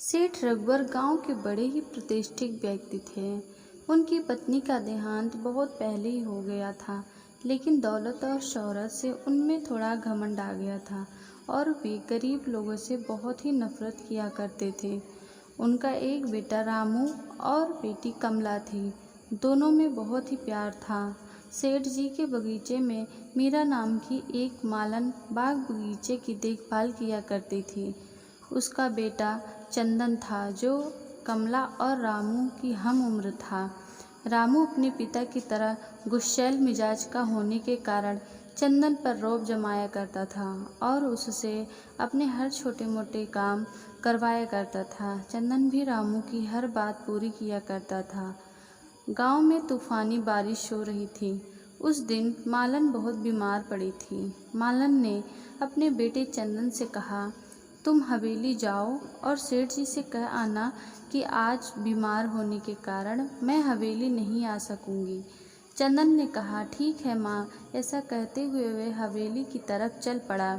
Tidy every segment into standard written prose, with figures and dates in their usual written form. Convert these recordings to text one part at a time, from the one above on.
सेठ रघुवर गांव के बड़े ही प्रतिष्ठित व्यक्ति थे। उनकी पत्नी का देहांत बहुत पहले ही हो गया था, लेकिन दौलत और शोहरत से उनमें थोड़ा घमंड आ गया था और वे गरीब लोगों से बहुत ही नफरत किया करते थे। उनका एक बेटा रामू और बेटी कमला थी। दोनों में बहुत ही प्यार था। सेठ जी के बगीचे में मीरा नाम की एक मालन बाग बगीचे की देखभाल किया करती थी। उसका बेटा चंदन था, जो कमला और रामू की हम उम्र था। रामू अपने पिता की तरह गुस्सैल मिजाज का होने के कारण चंदन पर रौब जमाया करता था और उससे अपने हर छोटे मोटे काम करवाया करता था। चंदन भी रामू की हर बात पूरी किया करता था। गांव में तूफानी बारिश हो रही थी। उस दिन मालन बहुत बीमार पड़ी थी। मालन ने अपने बेटे चंदन से कहा, तुम हवेली जाओ और सेठ जी से कह आना कि आज बीमार होने के कारण मैं हवेली नहीं आ सकूंगी। चंदन ने कहा, ठीक है माँ। ऐसा कहते हुए वे हवेली की तरफ चल पड़ा।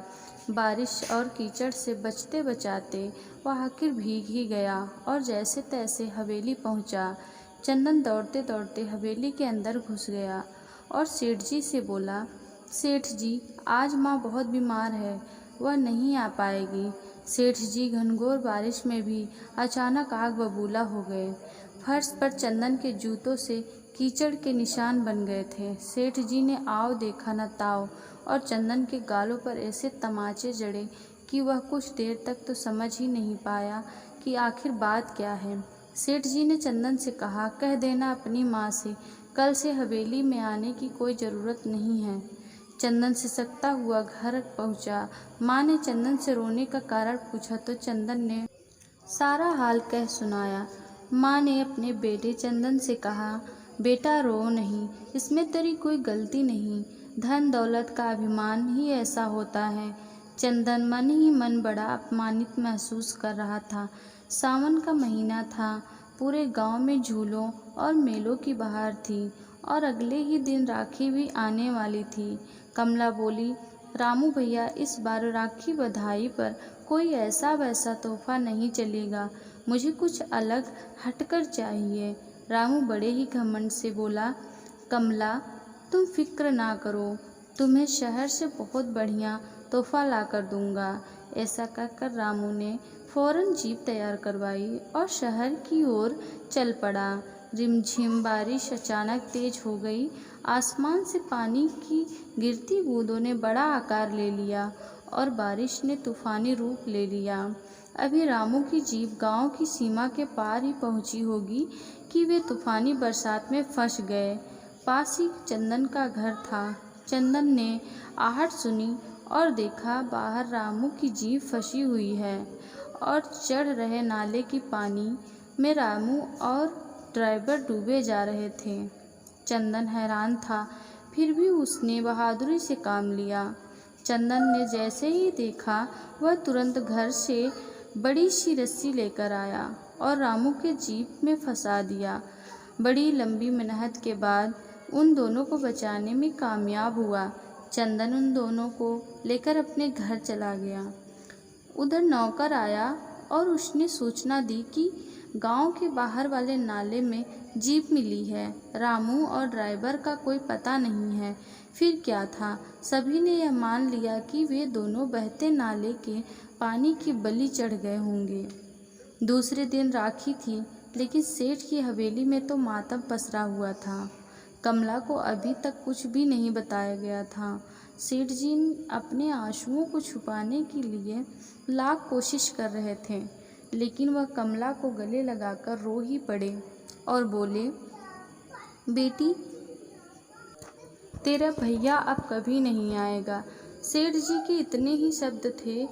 बारिश और कीचड़ से बचते बचाते वह आखिर भीग ही गया और जैसे तैसे हवेली पहुँचा। चंदन दौड़ते दौड़ते हवेली के अंदर घुस गया और सेठ जी से बोला, सेठ जी, आज माँ बहुत बीमार है, वह नहीं आ पाएगी। सेठ जी घनघोर बारिश में भी अचानक आग बबूला हो गए। फर्श पर चंदन के जूतों से कीचड़ के निशान बन गए थे। सेठ जी ने आओ देखा न ताओ और चंदन के गालों पर ऐसे तमाचे जड़े कि वह कुछ देर तक तो समझ ही नहीं पाया कि आखिर बात क्या है। सेठ जी ने चंदन से कहा, कह देना अपनी माँ से कल से हवेली में आने की कोई ज़रूरत नहीं है। चंदन सिसकता हुआ घर पहुंचा। माँ ने चंदन से रोने का कारण पूछा तो चंदन ने सारा हाल कह सुनाया। माँ ने अपने बेटे चंदन से कहा, बेटा रो नहीं, इसमें तेरी कोई गलती नहीं। धन दौलत का अभिमान ही ऐसा होता है। चंदन मन ही मन बड़ा अपमानित महसूस कर रहा था। सावन का महीना था। पूरे गांव में झूलों और मेलों की बहार थी और अगले ही दिन राखी भी आने वाली थी। कमला बोली, रामू भैया, इस बार राखी बधाई पर कोई ऐसा वैसा तोहफा नहीं चलेगा, मुझे कुछ अलग हटकर चाहिए। रामू बड़े ही घमंड से बोला, कमला, तुम फिक्र ना करो, तुम्हें शहर से बहुत बढ़िया तोहफा ला कर दूंगा। ऐसा कहकर रामू ने फौरन जीप तैयार करवाई और शहर की ओर चल पड़ा। रिमझिम बारिश अचानक तेज हो गई। आसमान से पानी की गिरती बूंदों ने बड़ा आकार ले लिया और बारिश ने तूफानी रूप ले लिया। अभी रामू की जीप गांव की सीमा के पार ही पहुंची होगी कि वे तूफानी बरसात में फंस गए। पास ही चंदन का घर था। चंदन ने आहट सुनी और देखा बाहर रामू की जीप फंसी हुई है और चढ़ रहे नाले की पानी में रामू और ड्राइवर डूबे जा रहे थे। चंदन हैरान था, फिर भी उसने बहादुरी से काम लिया। चंदन ने जैसे ही देखा, वह तुरंत घर से बड़ी सी रस्सी लेकर आया और रामू के जीप में फंसा दिया। बड़ी लंबी मेहनत के बाद उन दोनों को बचाने में कामयाब हुआ। चंदन उन दोनों को लेकर अपने घर चला गया। उधर नौकर आया और उसने सूचना दी कि गांव के बाहर वाले नाले में जीप मिली है। रामू और ड्राइवर का कोई पता नहीं है। फिर क्या था, सभी ने यह मान लिया कि वे दोनों बहते नाले के पानी की बलि चढ़ गए होंगे। दूसरे दिन राखी थी, लेकिन सेठ की हवेली में तो मातम पसरा हुआ था। कमला को अभी तक कुछ भी नहीं बताया गया था। सेठ जी अपने आंसुओं को छुपाने के लिए लाख कोशिश कर रहे थे, लेकिन वह कमला को गले लगाकर रो ही पड़े और बोले, बेटी, तेरा भैया अब कभी नहीं आएगा। सेठ जी के इतने ही शब्द थे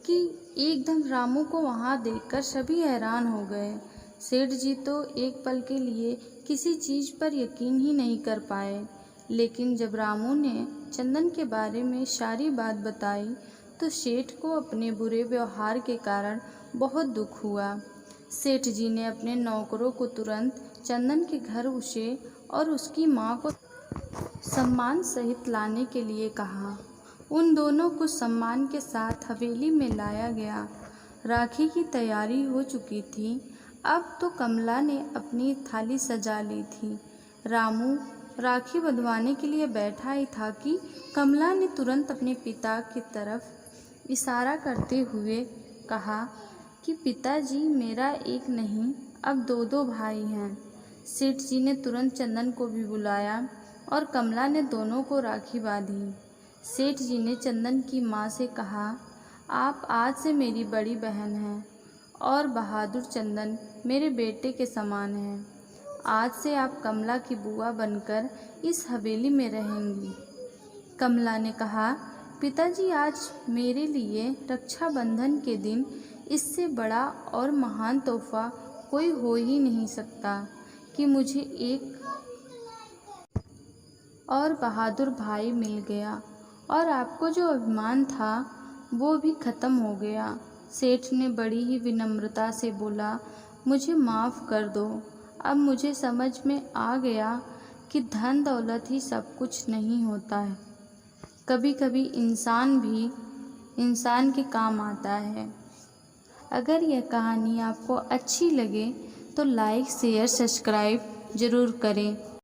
कि एकदम रामू को वहाँ देखकर सभी हैरान हो गए। सेठ जी तो एक पल के लिए किसी चीज़ पर यकीन ही नहीं कर पाए, लेकिन जब रामू ने चंदन के बारे में सारी बात बताई तो सेठ को अपने बुरे व्यवहार के कारण बहुत दुख हुआ। सेठ जी ने अपने नौकरों को तुरंत चंदन के घर उसे और उसकी माँ को सम्मान सहित लाने के लिए कहा। उन दोनों को सम्मान के साथ हवेली में लाया गया। राखी की तैयारी हो चुकी थी। अब तो कमला ने अपनी थाली सजा ली थी। रामू राखी बंधवाने के लिए बैठा ही था कि कमला ने तुरंत अपने पिता की तरफ इशारा करते हुए कहा कि पिताजी, मेरा एक नहीं अब दो दो भाई हैं। सेठ जी ने तुरंत चंदन को भी बुलाया और कमला ने दोनों को राखी बांधी। सेठ जी ने चंदन की माँ से कहा, आप आज से मेरी बड़ी बहन हैं और बहादुर चंदन मेरे बेटे के समान हैं। आज से आप कमला की बुआ बनकर इस हवेली में रहेंगी। कमला ने कहा, पिताजी, आज मेरे लिए रक्षाबंधन के दिन इससे बड़ा और महान तोहफा कोई हो ही नहीं सकता कि मुझे एक और बहादुर भाई मिल गया और आपको जो अभिमान था वो भी ख़त्म हो गया। सेठ ने बड़ी ही विनम्रता से बोला, मुझे माफ़ कर दो। अब मुझे समझ में आ गया कि धन दौलत ही सब कुछ नहीं होता है। कभी कभी इंसान भी इंसान के काम आता है। अगर यह कहानी आपको अच्छी लगे तो लाइक, शेयर, सब्सक्राइब ज़रूर करें।